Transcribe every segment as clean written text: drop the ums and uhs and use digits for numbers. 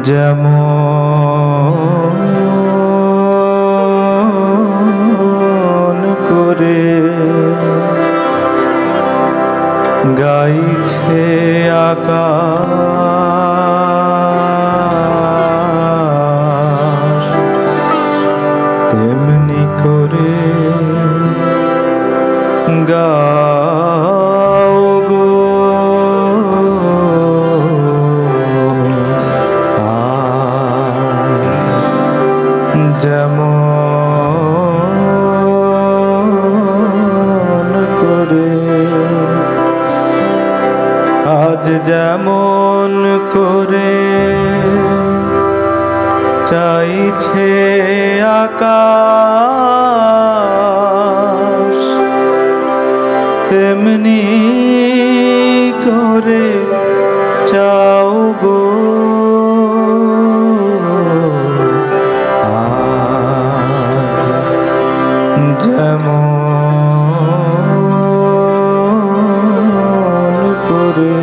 যেমন করে গাইছে আকাশ, তেমনি করে গাও গো আজ যেমন করে চাইছে আকাশ, তেমনি করে চাও গো আজ যেমন করে।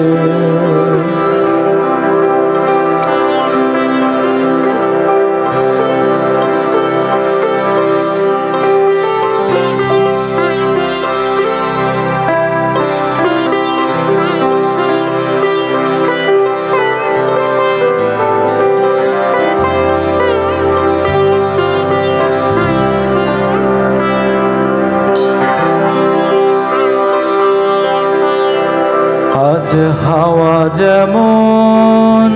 আজ হাওয়া যেমন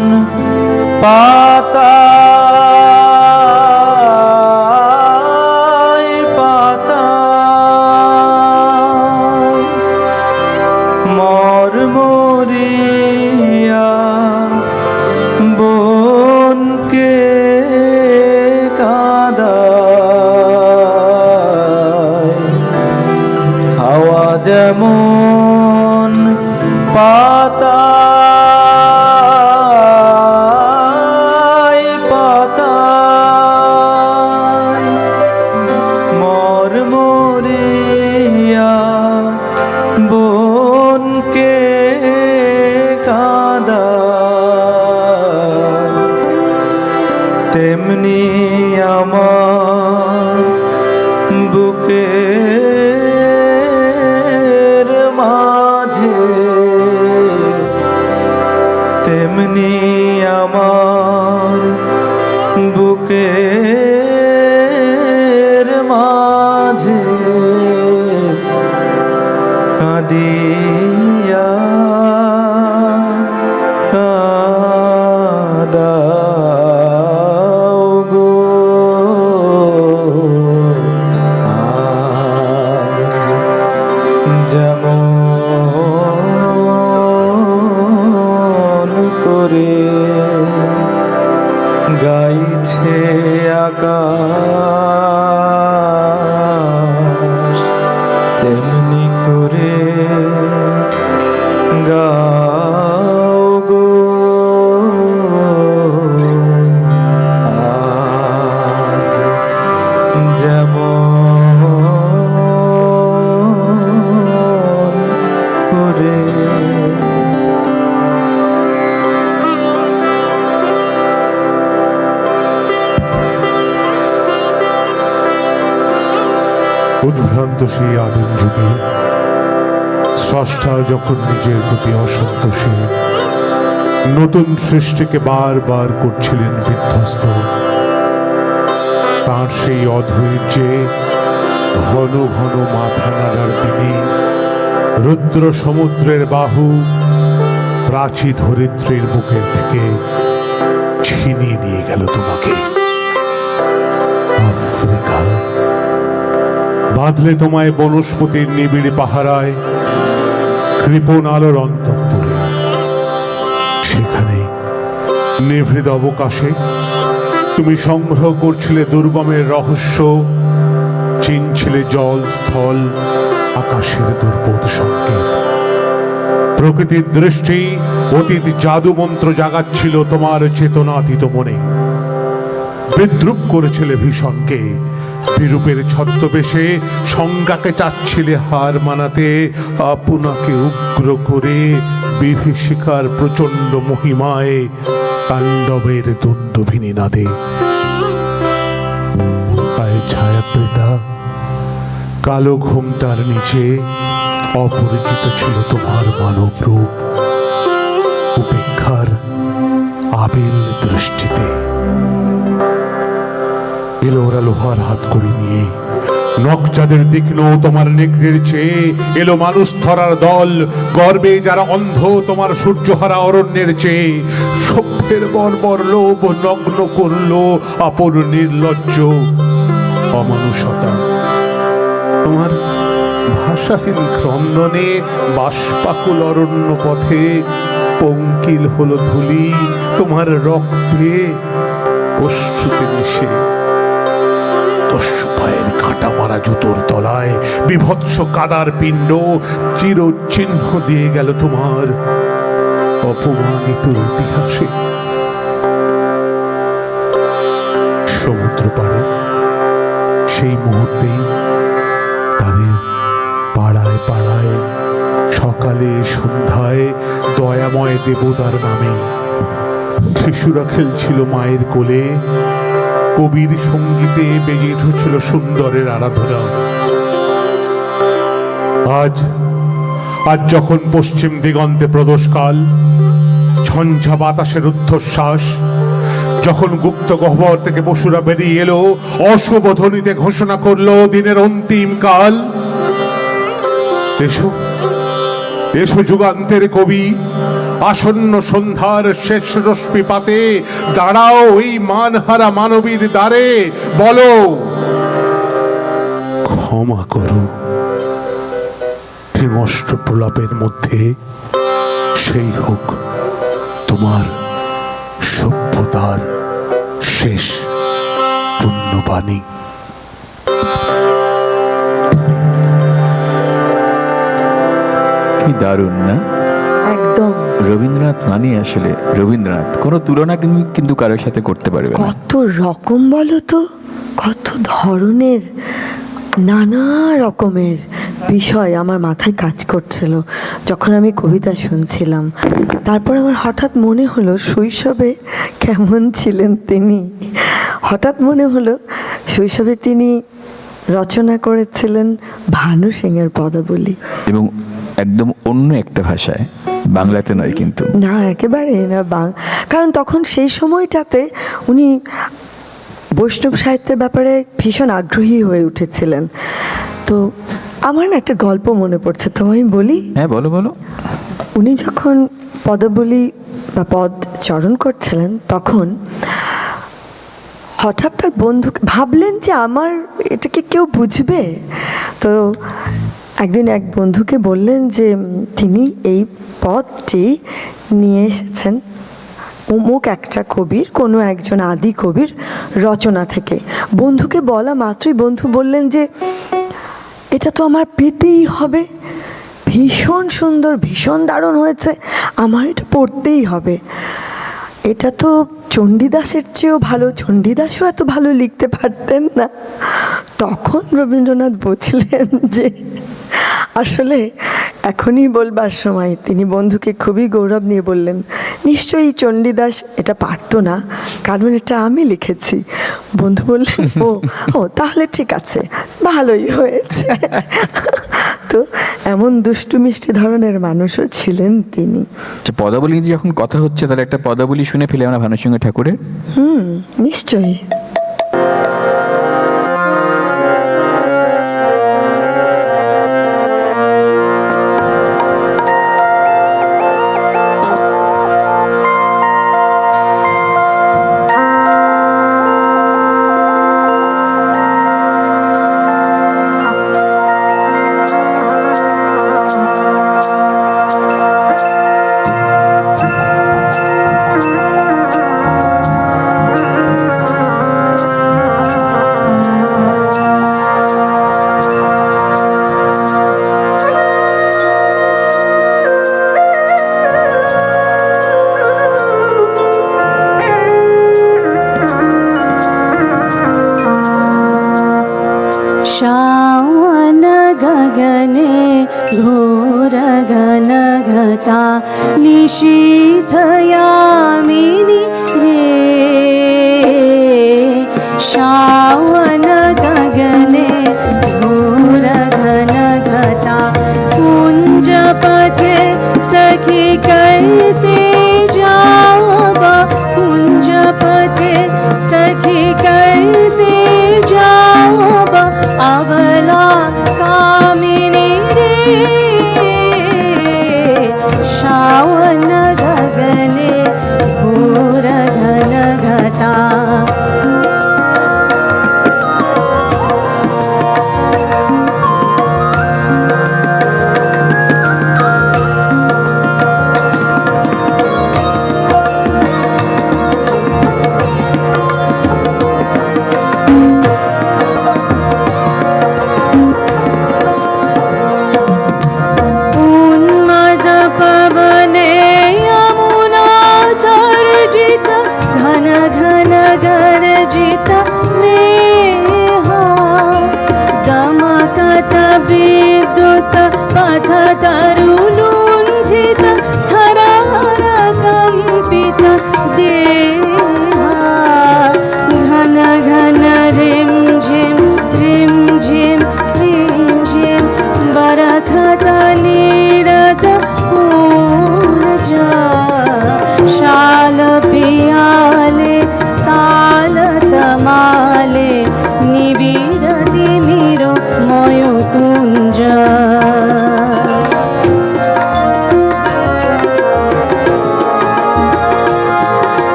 পাতায় পাতায় মরমরিয়া বনকে কাঁদায়, হাওয়া যেমন পাতায় পাতায় মরমরিয়া বনকে কাঁদায়, তেমনি আমার বুকের মাঝে, তেমনি আমার বুকের মাঝে কাঁদিয়া কাঁদাও গো আজ যেমন করে গাইছে আকাশ, তেমনি করে গাও গো আজ যেমন করে। উদ্ভ্রান্ত সেই আদিম যুগে স্রষ্টা যখন নিজের প্রতি অসন্তোষে নতুন সৃষ্টিকে বারবার করছিলেন বিধ্বস্ত, তার সেই অধৈর্যে ঘন ঘন মাথা নাড়ার দিনে রুদ্র সমুদ্রের বাহু প্রাচী ধরিত্রীর বুকের থেকে ছিনিয়ে নিয়ে গেল তোমাকে। আফ্রিকা বাঁধলে তোমায় বনস্পতির নিবিড় পাহারায় কৃপণ আলোর অন্তঃপুরে, সেখানে নিভৃত অবকাশে তুমি সংগ্রহ করছিলে দুর্গমের রহস্য, চিনছিলে জল স্থল আকাশের দুর্বোধ সংকেত। প্রকৃতির দৃষ্টি অতীত জাদুমন্ত্র জাগাচ্ছিল তোমার চেতনাতীত মনে। বিদ্রুপ করেছিলে ভীষণকে, বিরূপের ছদ্মবেশে সংজ্ঞাকে চাচ্ছিলে হার মানাতে, আপনাকে উগ্র করে বিভীষিকার প্রচন্ড মহিমায় তাণ্ডবের দুন্দুভিনী নাদে। পায়ে ছায়াবৃতা কালো ঘোমটার নিচে অপরিচিত ছিল তোমার মানব রূপ, উপেক্ষার আবিল দৃষ্টিতে। এলো ওরা লোহার হাত করে নিয়ে, নকচাঁদের তীক্ষ্ণ তোমার নেকড়ের চেয়ে এলো মানুষ ধরার দল, গর্বে যারা অন্ধ তোমার সূর্যহারা অরণ্যের চেয়ে। সভ্যের বর্বর লোভ নগ্ন করলো আপন নির্লজ্জ অমানুষতা। তোমার ভাষাহীন ক্রন্দনে বাষ্পাকুল অরণ্য পথে পঙ্কিল হলো ধুলি তোমার রক্তে অশ্রুতে মিশে। দস্যু পায়ের কাঁটা মারা জুতোর তলায় বিভৎস কাদার পিণ্ড চিরচিহ্ন দিয়ে গেল তোমার অপমানিত ইতিহাসে। সমুদ্র পাড়ে সেই মুহূর্তেই তাদের পাড়ায় পাড়ায় সকালে সন্ধ্যায় দয়াময় দেবতার নামে শিশুরা খেলছিল মায়ের কোলে, কবির সঙ্গীতে বেজে উঠেছিল সুন্দরের আরাধনা। আজ আজ যখন পশ্চিম দিগন্তে প্রদোষকাল, ঝঞ্ঝা বাতাসের ঊর্ধ্বশ্বাস, যখন গুপ্ত গহ্বর থেকে পশুরা বেরিয়ে এলো, অশুভ ধ্বনিতে ঘোষণা করলো দিনের অন্তিম কাল। এসো এসো যুগান্তের কবি, আসন্ন সন্ধ্যার শেষ রশ্মিপাতে দাঁড়াও এই মানহারা মানবীর দ্বারে, বলো ক্ষমা করো। হিংস্র প্রলাপের মধ্যে সেই হোক তোমার সভ্যতার শেষ পুণ্যবাণী। কি দারুণ না? একদম রবীন্দ্রনাথ মানে আসলে রবীন্দ্রনাথ, কোনো তুলনা কিন্তু কারোর সাথে করতে পারবে না। কত রকম বলো তো, কত ধরনের নানা রকমের বিষয় আমার মাথায় কাজ করছিল যখন আমি কবিতা শুনছিলাম। তারপর আমার হঠাৎ মনে হলো শৈশবে কেমন ছিলেন তিনি। হঠাৎ মনে হলো শৈশবে তিনি রচনা করেছিলেন ভানু সিংয়ের পদাবলী, এবং একদম অন্য একটা ভাষায়, বাংলাতে নয় কিন্তু। না একেবারে না, কারণ তখন সেই সময়টাতে উনি বৈষ্ণব সাহিত্যের ব্যাপারে ভীষণ আগ্রহী হয়ে উঠেছিলেন। তো আমার না একটা গল্প মনে পড়ছে, তো আমি বলি। হ্যাঁ বলো বলো। উনি যখন পদাবলী বা পদ চরণ করছিলেন তখন হঠাৎ তার বন্ধুকে ভাবলেন যে আমার এটাকে কেউ বুঝবে, তো একদিন এক বন্ধুকে বললেন যে তিনি এই পদটি নিয়ে এসেছেন অমুক একটা কবির, কোনো একজন আদি কবির রচনা থেকে। বন্ধুকে বলা মাত্রই বন্ধু বললেন যে এটা তো আমার পেতেই হবে, ভীষণ সুন্দর, ভীষণ দারুণ হয়েছে, আমার এটা পড়তেই হবে। এটা তো চণ্ডীদাসের চেয়েও ভালো, চণ্ডীদাসও এত ভালো লিখতে পারতেন না। তখন রবীন্দ্রনাথ বুঝলেন যে আসলে এখনই বলবার সময়। তিনি বন্ধুকে খুবই গৌরব নিয়ে বললেন, নিশ্চয়ই চণ্ডীদাস এটা পারতো না, কারণ এটা আমি লিখেছি। বন্ধু বললেন, ও ও তাহলে ঠিক আছে, ভালোই হয়েছে। তো এমন দুষ্টু মিষ্টি ধরনের মানুষও ছিলেন তিনি। পদাবলী নিয়ে যখন কথা হচ্ছে, তাহলে একটা পদাবলী শুনে ফেলে আমরা ভানুসিংহ ঠাকুরের। নিশ্চয়ই। श्रावण गगने घोर घन घटा निशीथ यामिनी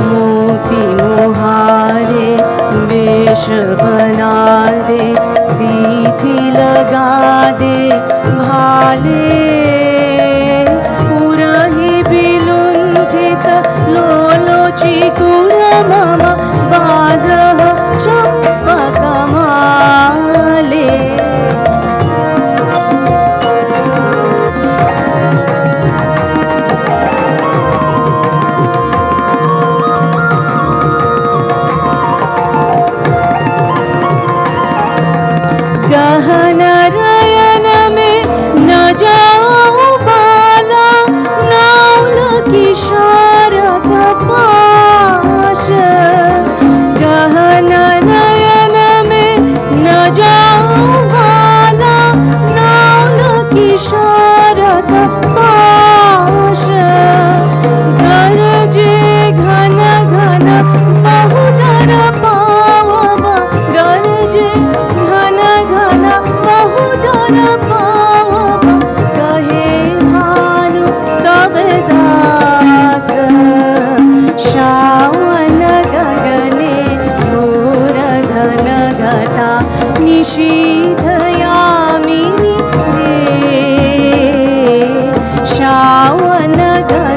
मोती मुहारे वेश बना दे, सीधी लगा दे भाले, पुरहि विलुण्ठित लोलो चिकुर मम बाधः चम्पकमाले। गहन नयन में न जाओ बाला, नौल किशोरत पाश। गहन नयन में न जाओ बाला, नौल किशोरत पाश। गरजे घन घन बहुडर पावमा, गरजे घन घन बहुडर पावमा, कहे भानु तब दास। श्रावण गगने घोर घन घटा, निशीथ यामिनी रे। श्रावण गगने